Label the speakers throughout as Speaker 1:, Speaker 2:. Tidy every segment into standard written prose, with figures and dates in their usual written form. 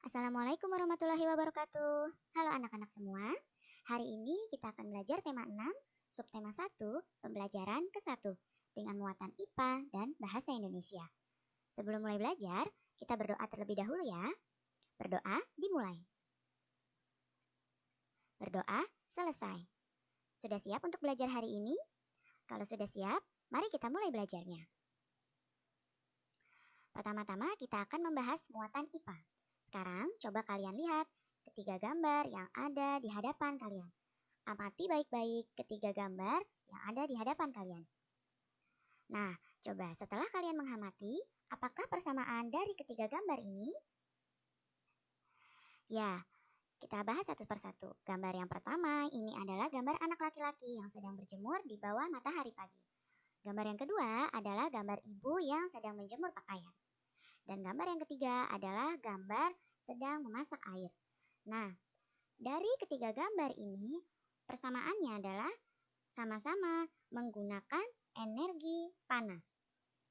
Speaker 1: Assalamualaikum warahmatullahi wabarakatuh. Halo anak-anak semua. Hari ini kita akan belajar tema 6, subtema 1, pembelajaran ke-1 dengan muatan IPA dan bahasa Indonesia. Sebelum mulai belajar, kita berdoa terlebih dahulu ya. Berdoa dimulai. Berdoa selesai. Sudah siap untuk belajar hari ini? Kalau sudah siap, mari kita mulai belajarnya. Pertama-tama kita akan membahas muatan IPA. Sekarang coba kalian lihat ketiga gambar yang ada di hadapan kalian. Amati baik-baik ketiga gambar yang ada di hadapan kalian. Nah, coba setelah kalian mengamati, apakah persamaan dari ketiga gambar ini? Ya, kita bahas satu persatu. Gambar yang pertama ini adalah gambar anak laki-laki yang sedang berjemur di bawah matahari pagi. Gambar yang kedua adalah gambar ibu yang sedang menjemur pakaian. Dan gambar yang ketiga adalah gambar sedang memasak air. Nah, dari ketiga gambar ini, persamaannya adalah sama-sama menggunakan energi panas.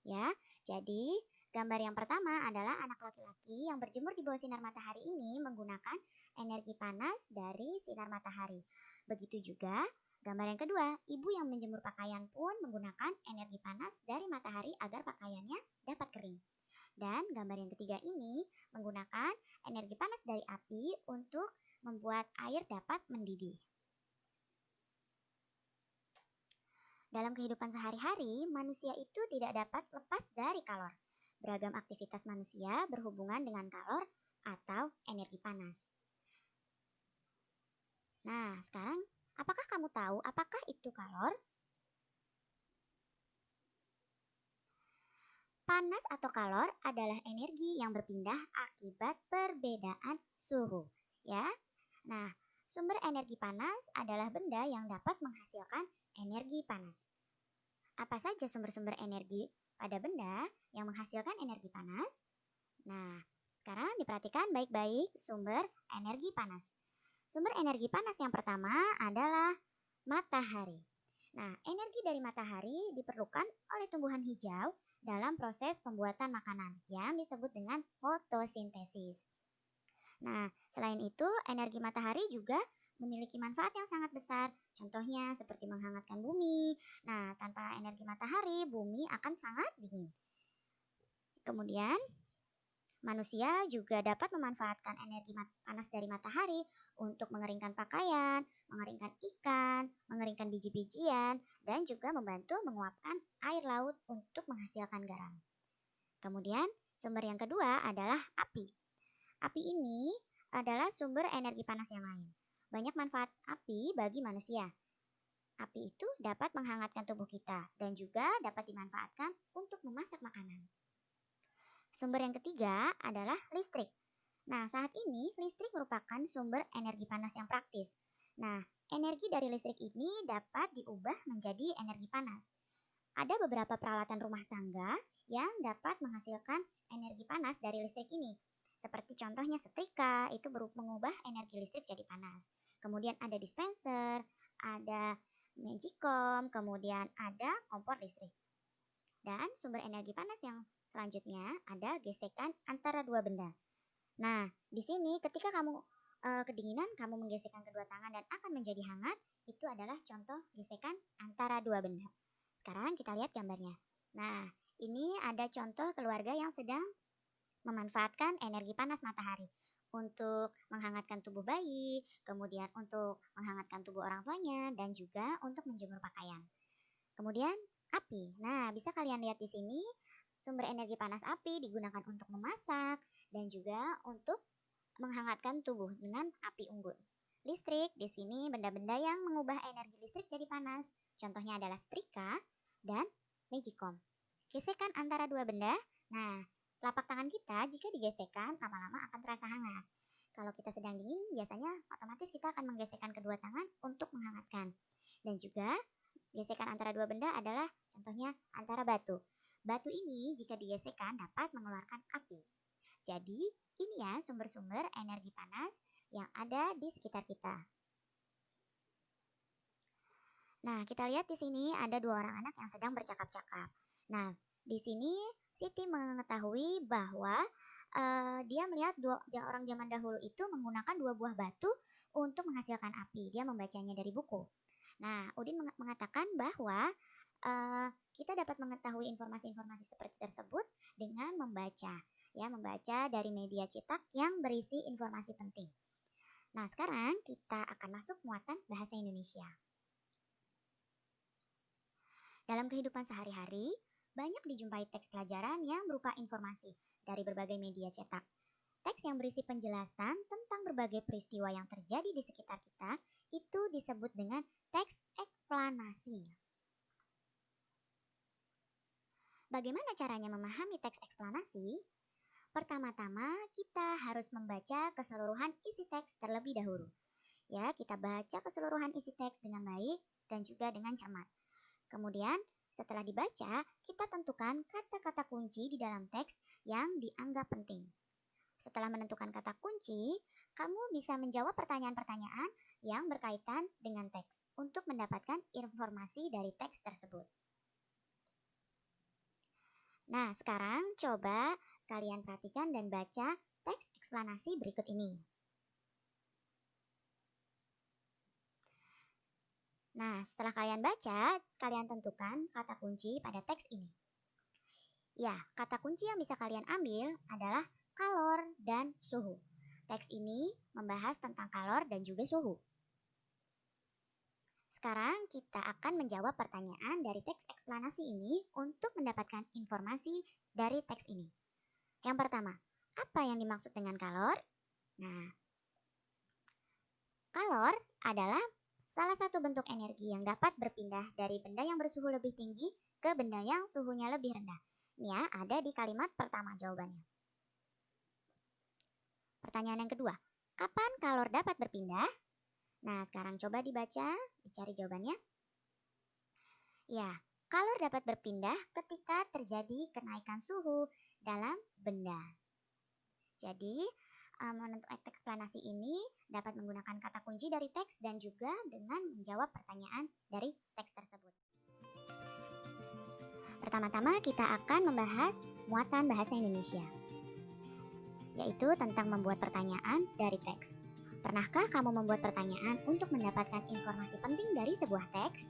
Speaker 1: Ya, jadi gambar yang pertama adalah anak laki-laki yang berjemur di bawah sinar matahari ini menggunakan energi panas dari sinar matahari. Begitu juga gambar yang kedua, ibu yang menjemur pakaian pun menggunakan energi panas dari matahari agar pakaiannya dapat kering. Dan gambar yang ketiga ini menggunakan energi panas dari api untuk membuat air dapat mendidih. Dalam kehidupan sehari-hari, manusia itu tidak dapat lepas dari kalor. Beragam aktivitas manusia berhubungan dengan kalor atau energi panas. Nah, sekarang apakah kamu tahu apakah itu kalor? Panas atau kalor adalah energi yang berpindah akibat perbedaan suhu, ya. Nah, sumber energi panas adalah benda yang dapat menghasilkan energi panas. Apa saja sumber-sumber energi pada benda yang menghasilkan energi panas? Nah, sekarang diperhatikan baik-baik sumber energi panas. Sumber energi panas yang pertama adalah matahari. Nah, energi dari matahari diperlukan oleh tumbuhan hijau dalam proses pembuatan makanan yang disebut dengan fotosintesis. Nah, selain itu, energi matahari juga memiliki manfaat yang sangat besar. Contohnya seperti menghangatkan bumi. Nah, tanpa energi matahari, bumi akan sangat dingin. Kemudian, manusia juga dapat memanfaatkan energi panas dari matahari untuk mengeringkan pakaian, mengeringkan ikan, mengeringkan biji-bijian, dan juga membantu menguapkan air laut untuk menghasilkan garam. Kemudian, sumber yang kedua adalah api. Api ini adalah sumber energi panas yang lain. Banyak manfaat api bagi manusia. Api itu dapat menghangatkan tubuh kita dan juga dapat dimanfaatkan untuk memasak makanan. Sumber yang ketiga adalah listrik. Nah, saat ini listrik merupakan sumber energi panas yang praktis. Nah, energi dari listrik ini dapat diubah menjadi energi panas. Ada beberapa peralatan rumah tangga yang dapat menghasilkan energi panas dari listrik ini. Seperti contohnya setrika, itu mengubah energi listrik jadi panas. Kemudian ada dispenser, ada magicom, kemudian ada kompor listrik. Dan sumber energi panas yang selanjutnya ada gesekan antara dua benda. Nah, di sini ketika kamu kedinginan, kamu menggesekkan kedua tangan dan akan menjadi hangat, itu adalah contoh gesekan antara dua benda. Sekarang kita lihat gambarnya. Nah, ini ada contoh keluarga yang sedang memanfaatkan energi panas matahari untuk menghangatkan tubuh bayi, kemudian untuk menghangatkan tubuh orang tuanya, dan juga untuk menjemur pakaian. Kemudian api. Nah, bisa kalian lihat di sini sumber energi panas api digunakan untuk memasak dan juga untuk menghangatkan tubuh dengan api unggun. Listrik di sini benda-benda yang mengubah energi listrik jadi panas. Contohnya adalah setrika dan magicom. Gesekan antara dua benda. Nah, telapak tangan kita jika digesekkan lama-lama akan terasa hangat. Kalau kita sedang dingin, biasanya otomatis kita akan menggesekkan kedua tangan untuk menghangatkan. Dan juga gesekan antara dua benda adalah contohnya antara batu. Batu ini jika digesekkan dapat mengeluarkan api. Jadi ini ya sumber-sumber energi panas yang ada di sekitar kita. Nah, kita lihat di sini ada dua orang anak yang sedang bercakap-cakap. Nah, di sini Siti mengetahui bahwa dia melihat orang zaman dahulu itu menggunakan 2 buah batu untuk menghasilkan api. Dia membacanya dari buku. Nah, Udin mengatakan bahwa kita dapat mengetahui informasi-informasi seperti tersebut dengan membaca, ya, membaca dari media cetak yang berisi informasi penting. Nah, sekarang kita akan masuk muatan bahasa Indonesia. Dalam kehidupan sehari-hari, banyak dijumpai teks pelajaran yang berupa informasi dari berbagai media cetak. Teks yang berisi penjelasan tentang berbagai peristiwa yang terjadi di sekitar kita itu disebut dengan teks eksplanasi. Bagaimana caranya memahami teks eksplanasi? Pertama-tama, kita harus membaca keseluruhan isi teks terlebih dahulu. Ya, kita baca keseluruhan isi teks dengan baik dan juga dengan cermat. Kemudian, setelah dibaca, kita tentukan kata-kata kunci di dalam teks yang dianggap penting. Setelah menentukan kata kunci, kamu bisa menjawab pertanyaan-pertanyaan yang berkaitan dengan teks untuk mendapatkan informasi dari teks tersebut. Nah, sekarang coba kalian perhatikan dan baca teks eksplanasi berikut ini. Nah, setelah kalian baca, kalian tentukan kata kunci pada teks ini. Ya, kata kunci yang bisa kalian ambil adalah kalor dan suhu. Teks ini membahas tentang kalor dan juga suhu. Sekarang kita akan menjawab pertanyaan dari teks eksplanasi ini untuk mendapatkan informasi dari teks ini. Yang pertama, apa yang dimaksud dengan kalor? Nah, kalor adalah salah satu bentuk energi yang dapat berpindah dari benda yang bersuhu lebih tinggi ke benda yang suhunya lebih rendah. Ini ya, ada di kalimat pertama jawabannya. Pertanyaan yang kedua, kapan kalor dapat berpindah? Nah, sekarang coba dibaca, dicari jawabannya. Ya, kalor dapat berpindah ketika terjadi kenaikan suhu dalam benda. Jadi, menentukan eksplanasi ini dapat menggunakan kata kunci dari teks dan juga dengan menjawab pertanyaan dari teks tersebut. Pertama-tama kita akan membahas muatan bahasa Indonesia, yaitu tentang membuat pertanyaan dari teks. Pernahkah kamu membuat pertanyaan untuk mendapatkan informasi penting dari sebuah teks?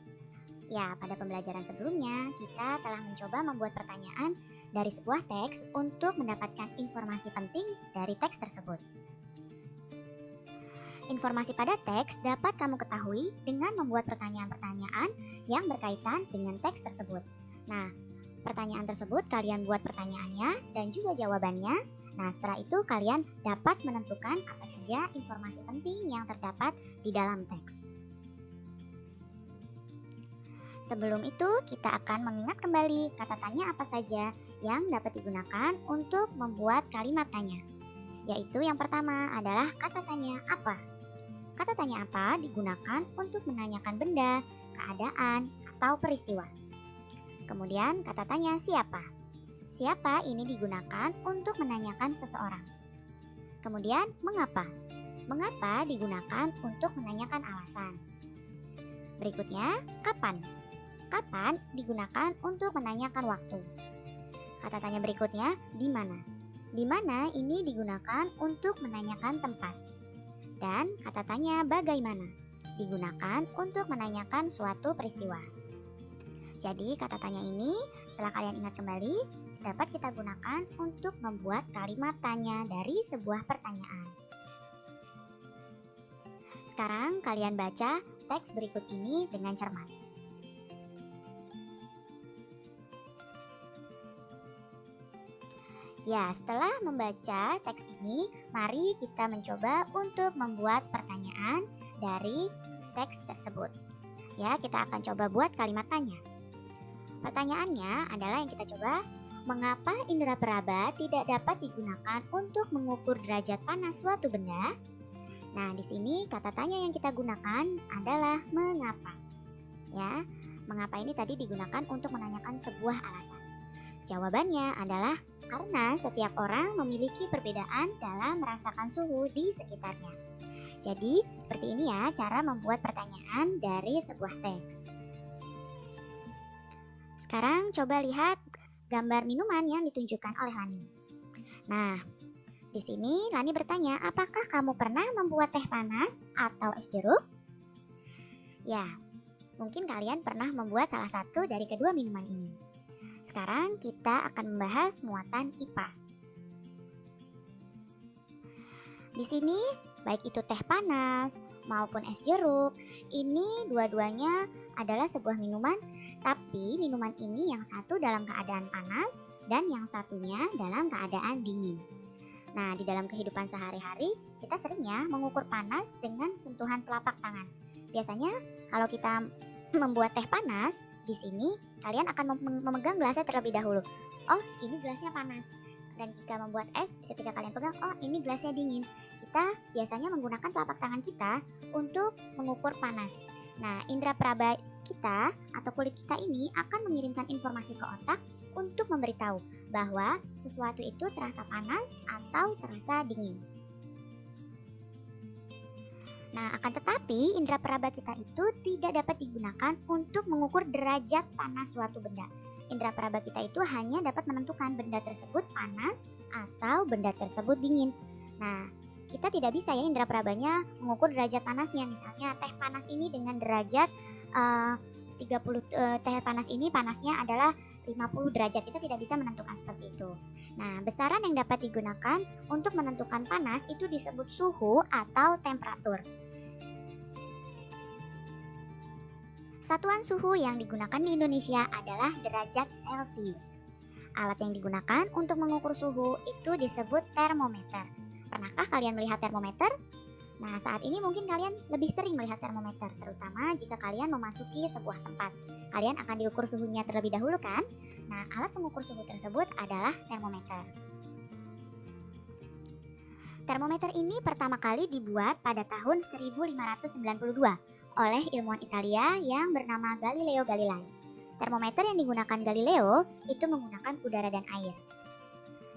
Speaker 1: Ya, pada pembelajaran sebelumnya, kita telah mencoba membuat pertanyaan dari sebuah teks untuk mendapatkan informasi penting dari teks tersebut. Informasi pada teks dapat kamu ketahui dengan membuat pertanyaan-pertanyaan yang berkaitan dengan teks tersebut. Nah, pertanyaan tersebut kalian buat pertanyaannya dan juga jawabannya. Nah, setelah itu kalian dapat menentukan apa saja informasi penting yang terdapat di dalam teks. Sebelum itu, kita akan mengingat kembali kata tanya apa saja yang dapat digunakan untuk membuat kalimat tanya. Yaitu yang pertama adalah kata tanya apa. Kata tanya apa digunakan untuk menanyakan benda, keadaan, atau peristiwa. Kemudian kata tanya siapa. Siapa ini digunakan untuk menanyakan seseorang. Kemudian mengapa. Mengapa digunakan untuk menanyakan alasan. Berikutnya kapan. Kapan digunakan untuk menanyakan waktu. Kata tanya berikutnya di mana. Di mana ini digunakan untuk menanyakan tempat. Dan kata tanya bagaimana digunakan untuk menanyakan suatu peristiwa. Jadi kata tanya ini setelah kalian ingat kembali dapat kita gunakan untuk membuat kalimat tanya dari sebuah pertanyaan. Sekarang kalian baca teks berikut ini dengan cermat. Ya, setelah membaca teks ini, mari kita mencoba untuk membuat pertanyaan dari teks tersebut. Ya, kita akan coba buat kalimat tanya. Pertanyaannya adalah yang kita coba, mengapa indera peraba tidak dapat digunakan untuk mengukur derajat panas suatu benda? Nah, di sini kata tanya yang kita gunakan adalah mengapa. Ya, mengapa ini tadi digunakan untuk menanyakan sebuah alasan. Jawabannya adalah karena setiap orang memiliki perbedaan dalam merasakan suhu di sekitarnya. Jadi, seperti ini ya cara membuat pertanyaan dari sebuah teks. Sekarang coba lihat gambar minuman yang ditunjukkan oleh Lani. Nah, Di sini Lani bertanya, apakah kamu pernah membuat teh panas atau es jeruk? Ya, mungkin kalian pernah membuat salah satu dari kedua minuman ini. Sekarang kita akan membahas muatan IPA. Di sini, baik itu teh panas maupun es jeruk, ini dua-duanya adalah sebuah minuman, tapi minuman ini yang satu dalam keadaan panas dan yang satunya dalam keadaan dingin. Nah, di dalam kehidupan sehari-hari, kita seringnya mengukur panas dengan sentuhan telapak tangan. Biasanya, kalau kita membuat teh panas, di sini kalian akan memegang gelasnya terlebih dahulu. Oh, ini gelasnya panas. Dan jika membuat es, ketika kalian pegang, oh ini gelasnya dingin. Kita biasanya menggunakan telapak tangan kita untuk mengukur panas. Nah, indera peraba kita atau kulit kita ini akan mengirimkan informasi ke otak untuk memberitahu bahwa sesuatu itu terasa panas atau terasa dingin. Nah, akan tetapi indera peraba kita itu tidak dapat digunakan untuk mengukur derajat panas suatu benda. Indera peraba kita itu hanya dapat menentukan benda tersebut panas atau benda tersebut dingin. Nah, kita tidak bisa ya indera perabanya mengukur derajat panasnya. Misalnya teh panas ini dengan derajat 30 teh panas ini panasnya adalah 50 derajat. Kita tidak bisa menentukan seperti itu. Nah, besaran yang dapat digunakan untuk menentukan panas itu disebut suhu atau temperatur. Satuan suhu yang digunakan di Indonesia adalah derajat Celcius. Alat yang digunakan untuk mengukur suhu itu disebut termometer. Pernahkah kalian melihat termometer? Nah, saat ini mungkin kalian lebih sering melihat termometer, terutama jika kalian memasuki sebuah tempat. Kalian akan diukur suhunya terlebih dahulu kan? Nah, alat pengukur suhu tersebut adalah termometer. Termometer ini pertama kali dibuat pada tahun 1592 oleh ilmuwan Italia yang bernama Galileo Galilei. Termometer yang digunakan Galileo itu menggunakan udara dan air.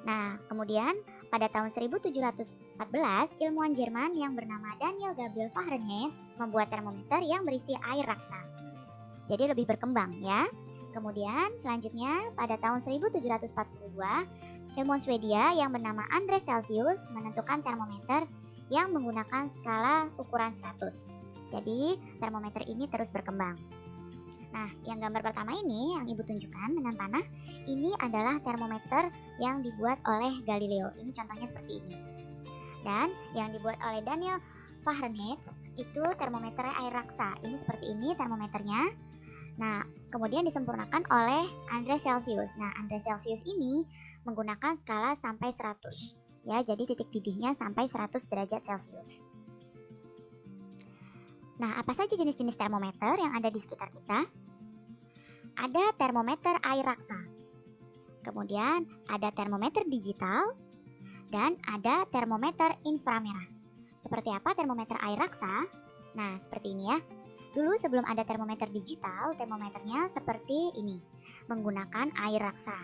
Speaker 1: Nah, kemudian pada tahun 1714, ilmuwan Jerman yang bernama Daniel Gabriel Fahrenheit membuat termometer yang berisi air raksa. Jadi lebih berkembang ya. Kemudian selanjutnya pada tahun 1742, ilmuwan Swedia yang bernama Andreas Celsius menentukan termometer yang menggunakan skala ukuran 100. Jadi termometer ini terus berkembang. Nah, yang gambar pertama ini yang ibu tunjukkan dengan panah, ini adalah termometer yang dibuat oleh Galileo. Ini contohnya seperti ini. Dan yang dibuat oleh Daniel Fahrenheit itu termometer air raksa. Ini seperti ini termometernya. Nah, kemudian disempurnakan oleh Andreas Celsius. Nah, Andreas Celsius ini menggunakan skala sampai 100. Ya, jadi titik didihnya sampai 100 derajat Celcius. Nah, apa saja jenis-jenis termometer yang ada di sekitar kita? Ada termometer air raksa. Kemudian ada termometer digital dan ada termometer inframerah. Seperti apa termometer air raksa? Nah, seperti ini ya. Dulu sebelum ada termometer digital, termometernya seperti ini, menggunakan air raksa.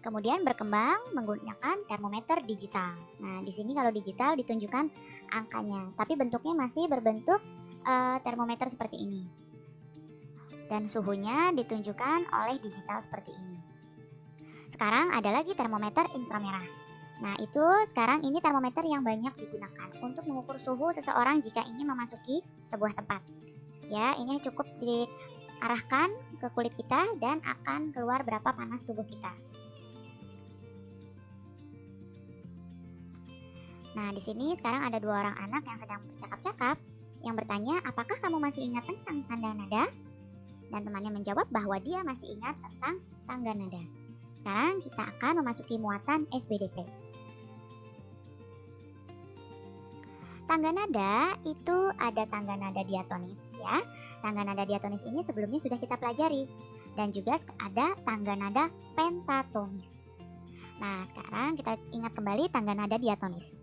Speaker 1: Kemudian berkembang menggunakan termometer digital. Nah, di sini kalau digital ditunjukkan angkanya, tapi bentuknya masih berbentuk termometer seperti ini. Dan suhunya ditunjukkan oleh digital seperti ini. Sekarang ada lagi termometer inframerah. Nah, itu sekarang ini termometer yang banyak digunakan untuk mengukur suhu seseorang jika ingin memasuki sebuah tempat. Ya, ini cukup diarahkan ke kulit kita dan akan keluar berapa panas tubuh kita. Nah, di sini sekarang ada dua orang anak yang sedang bercakap-cakap yang bertanya, apakah kamu masih ingat tentang tanda nada? Dan temannya menjawab bahwa dia masih ingat tentang tangga nada. Sekarang kita akan memasuki muatan SBDP. Tangga nada itu ada tangga nada diatonis ya. Tangga nada diatonis ini sebelumnya sudah kita pelajari. Dan juga ada tangga nada pentatonis. Nah, sekarang kita ingat kembali tangga nada diatonis.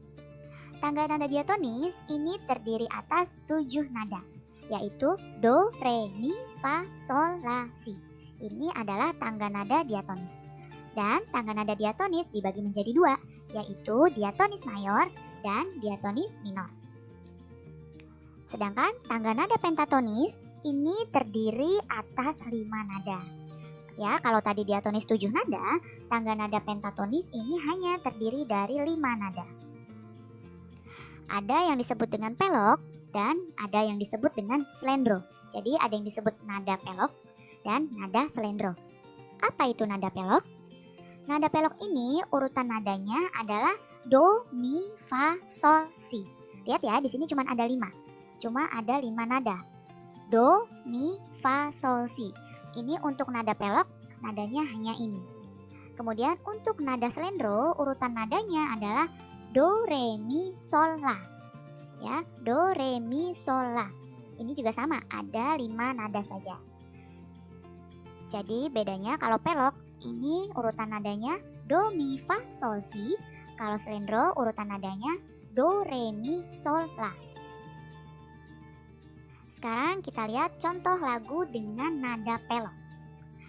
Speaker 1: Tangga nada diatonis ini terdiri atas 7 nada, yaitu do, re, mi, fa, sol, la, si. Ini adalah tangga nada diatonis. Dan tangga nada diatonis dibagi menjadi 2, yaitu diatonis mayor dan diatonis minor. Sedangkan tangga nada pentatonis ini terdiri atas 5 nada. Ya, kalau tadi diatonis 7 nada, tangga nada pentatonis ini hanya terdiri dari 5 nada. Ada yang disebut dengan pelok dan ada yang disebut dengan slendro. Jadi ada yang disebut nada pelok dan nada slendro. Apa itu nada pelok? Nada pelok ini urutan nadanya adalah do, mi, fa, sol, si. Lihat ya, di sini cuma ada 5. Cuma ada 5 nada. Do, mi, fa, sol, si. Ini untuk nada pelok, nadanya hanya ini. Kemudian untuk nada slendro, urutan nadanya adalah do, re, mi, sol, la. Ya, do, re, mi, sol, la. Ini juga sama, ada 5 nada saja. Jadi bedanya kalau pelok, ini urutan nadanya do, mi, fa, sol, si. Kalau slendro, urutan nadanya do, re, mi, sol, la. Sekarang kita lihat contoh lagu dengan nada pelok.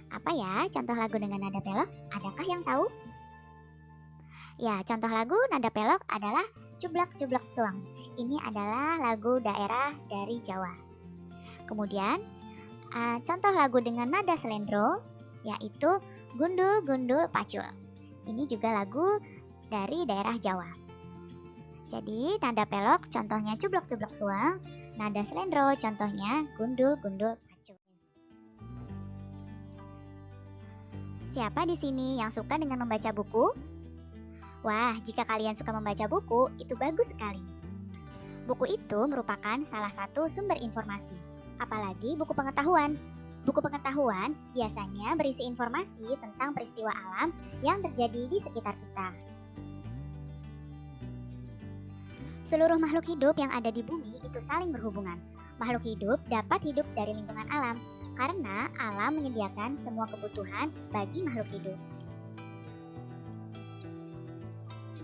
Speaker 1: Apa ya contoh lagu dengan nada pelok? Adakah yang tahu? Ya, contoh lagu nada pelok adalah Cublak-Cublak Suang. Ini adalah lagu daerah dari Jawa. Kemudian, contoh lagu dengan nada slendro yaitu Gundul-Gundul Pacul. Ini juga lagu dari daerah Jawa. Jadi, nada pelok contohnya Cublak-Cublak Suang, nada slendro contohnya Gundul-Gundul Pacul. Siapa di sini yang suka dengan membaca buku? Wah, jika kalian suka membaca buku, itu bagus sekali. Buku itu merupakan salah satu sumber informasi, apalagi buku pengetahuan. Buku pengetahuan biasanya berisi informasi tentang peristiwa alam yang terjadi di sekitar kita. Seluruh makhluk hidup yang ada di bumi itu saling berhubungan. Makhluk hidup dapat hidup dari lingkungan alam, karena alam menyediakan semua kebutuhan bagi makhluk hidup.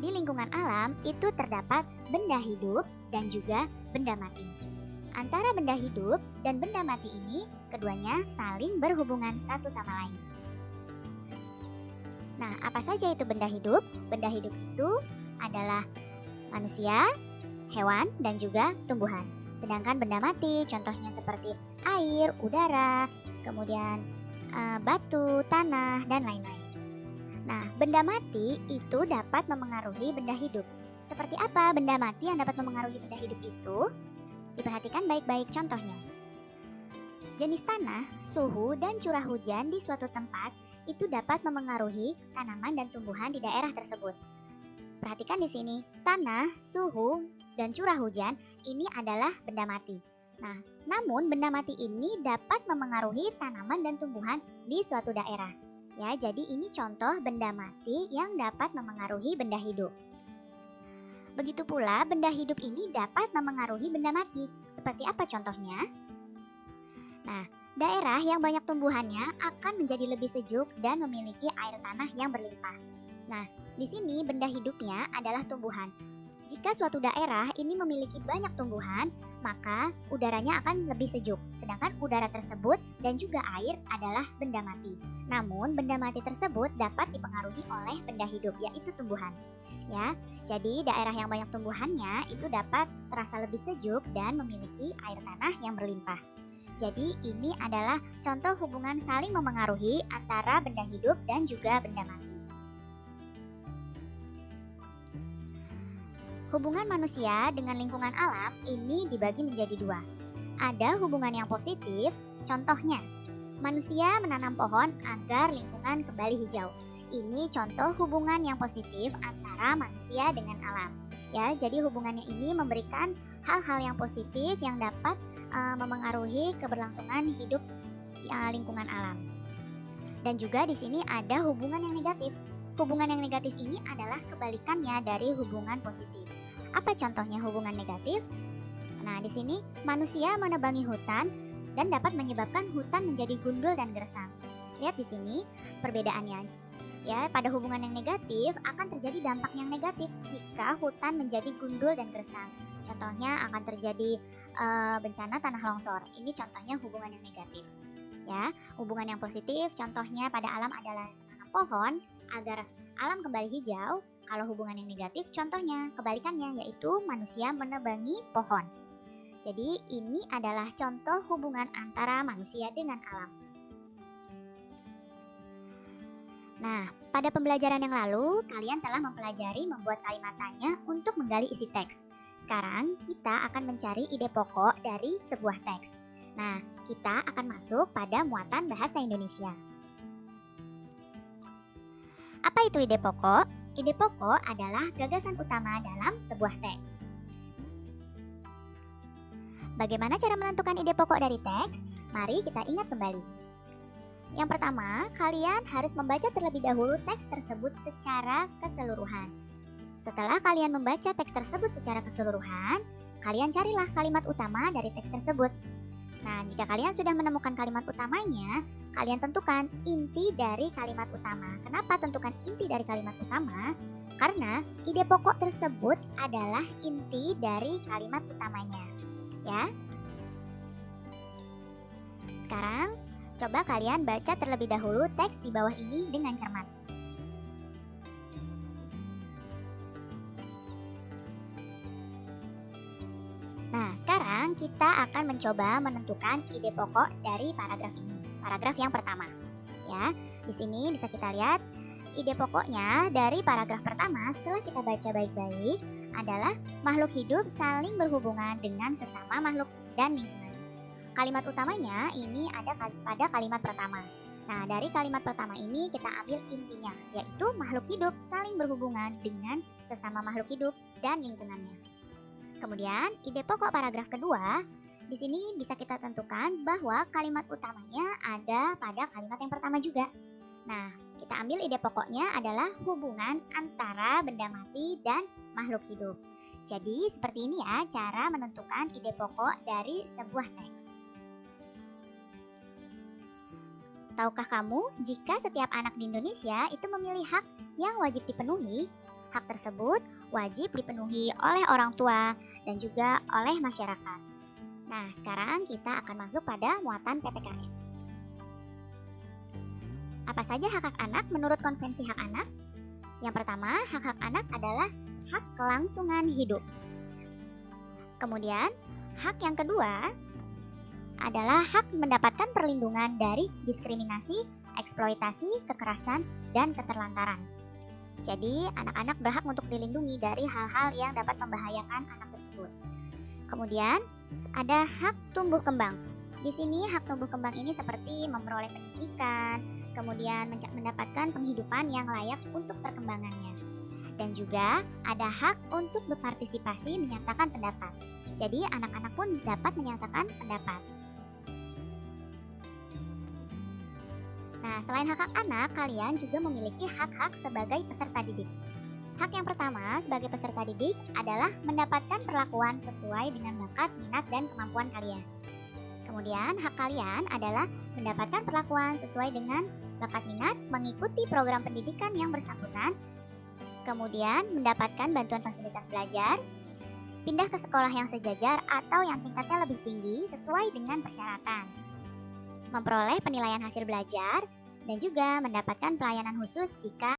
Speaker 1: Di lingkungan alam itu terdapat benda hidup dan juga benda mati. Antara benda hidup dan benda mati ini, keduanya saling berhubungan satu sama lain. Nah, apa saja itu benda hidup? Benda hidup itu adalah manusia, hewan, dan juga tumbuhan. Sedangkan benda mati contohnya seperti air, udara, kemudian batu, tanah, dan lain-lain. Nah, benda mati itu dapat memengaruhi benda hidup. Seperti apa benda mati yang dapat memengaruhi benda hidup itu? Diperhatikan baik-baik contohnya. Jenis tanah, suhu, dan curah hujan di suatu tempat itu dapat memengaruhi tanaman dan tumbuhan di daerah tersebut. Perhatikan di sini, tanah, suhu, dan curah hujan ini adalah benda mati. Nah, namun benda mati ini dapat memengaruhi tanaman dan tumbuhan di suatu daerah. Ya, jadi ini contoh benda mati yang dapat memengaruhi benda hidup. Begitu pula benda hidup ini dapat memengaruhi benda mati. Seperti apa contohnya? Nah, daerah yang banyak tumbuhannya akan menjadi lebih sejuk dan memiliki air tanah yang berlimpah. Nah, di sini benda hidupnya adalah tumbuhan. Jika suatu daerah ini memiliki banyak tumbuhan, maka udaranya akan lebih sejuk. Sedangkan udara tersebut dan juga air adalah benda mati. Namun, benda mati tersebut dapat dipengaruhi oleh benda hidup, yaitu tumbuhan. Ya, jadi daerah yang banyak tumbuhannya itu dapat terasa lebih sejuk dan memiliki air tanah yang berlimpah. Jadi, ini adalah contoh hubungan saling memengaruhi antara benda hidup dan juga benda mati. Hubungan manusia dengan lingkungan alam ini dibagi menjadi 2. Ada hubungan yang positif, contohnya manusia menanam pohon agar lingkungan kembali hijau. Ini contoh hubungan yang positif antara manusia dengan alam. Ya, jadi hubungannya ini memberikan hal-hal yang positif yang dapat memengaruhi keberlangsungan hidup lingkungan alam. Dan juga di sini ada hubungan yang negatif. Hubungan yang negatif ini adalah kebalikannya dari hubungan positif. Apa contohnya hubungan negatif? Nah, di sini manusia menebangi hutan dan dapat menyebabkan hutan menjadi gundul dan gersang. Lihat di sini perbedaannya. Ya, pada hubungan yang negatif akan terjadi dampak yang negatif jika hutan menjadi gundul dan gersang. Contohnya akan terjadi bencana tanah longsor. Ini contohnya hubungan yang negatif. Ya, hubungan yang positif contohnya pada alam adalah menanam pohon agar alam kembali hijau. Kalau hubungan yang negatif contohnya kebalikannya, yaitu manusia menebangi pohon. Jadi ini adalah contoh hubungan antara manusia dengan alam. Nah, pada pembelajaran yang lalu kalian telah mempelajari membuat kalimat tanya untuk menggali isi teks. Sekarang kita akan mencari ide pokok dari sebuah teks. Nah, kita akan masuk pada muatan bahasa Indonesia. Apa itu ide pokok? Ide pokok adalah gagasan utama dalam sebuah teks. Bagaimana cara menentukan ide pokok dari teks? Mari kita ingat kembali. Yang pertama, kalian harus membaca terlebih dahulu teks tersebut secara keseluruhan. Setelah kalian membaca teks tersebut secara keseluruhan, kalian carilah kalimat utama dari teks tersebut. Nah, jika kalian sudah menemukan kalimat utamanya, kalian tentukan inti dari kalimat utama. Kenapa tentukan inti dari kalimat utama? Karena ide pokok tersebut adalah inti dari kalimat utamanya. Ya. Sekarang, coba kalian baca terlebih dahulu teks di bawah ini dengan cermat. Nah, sekarang kita akan mencoba menentukan ide pokok dari paragraf ini. Paragraf yang pertama. Ya, di sini bisa kita lihat ide pokoknya dari paragraf pertama setelah kita baca baik-baik adalah makhluk hidup saling berhubungan dengan sesama makhluk dan lingkungan. Kalimat utamanya ini ada pada kalimat pertama. Nah, dari kalimat pertama ini kita ambil intinya, yaitu makhluk hidup saling berhubungan dengan sesama makhluk hidup dan lingkungannya. Kemudian, ide pokok paragraf kedua, di sini bisa kita tentukan bahwa kalimat utamanya ada pada kalimat yang pertama juga. Nah, kita ambil ide pokoknya adalah hubungan antara benda mati dan makhluk hidup. Jadi, seperti ini ya cara menentukan ide pokok dari sebuah teks. Tahukah kamu jika setiap anak di Indonesia itu memiliki hak yang wajib dipenuhi? Hak tersebut wajib dipenuhi oleh orang tua dan juga oleh masyarakat. Nah, sekarang kita akan masuk pada muatan PPKN. Apa saja hak-hak anak menurut Konvensi Hak Anak? Yang pertama, hak-hak anak adalah hak kelangsungan hidup. Kemudian, hak yang kedua adalah hak mendapatkan perlindungan dari diskriminasi, eksploitasi, kekerasan, dan keterlantaran. Jadi, anak-anak berhak untuk dilindungi dari hal-hal yang dapat membahayakan anak tersebut. Kemudian, ada hak tumbuh kembang. Di sini hak tumbuh kembang ini seperti memperoleh pendidikan, kemudian mendapatkan penghidupan yang layak untuk perkembangannya. Dan juga ada hak untuk berpartisipasi menyatakan pendapat. Jadi, anak-anak pun dapat menyatakan pendapat. Nah, selain hak-hak anak, kalian juga memiliki hak-hak sebagai peserta didik. Hak yang pertama sebagai peserta didik adalah mendapatkan perlakuan sesuai dengan bakat, minat, dan kemampuan kalian. Kemudian, hak kalian adalah mendapatkan perlakuan sesuai dengan bakat minat, mengikuti program pendidikan yang bersangkutan, kemudian mendapatkan bantuan fasilitas belajar, pindah ke sekolah yang sejajar atau yang tingkatnya lebih tinggi sesuai dengan persyaratan, memperoleh penilaian hasil belajar, dan juga mendapatkan pelayanan khusus jika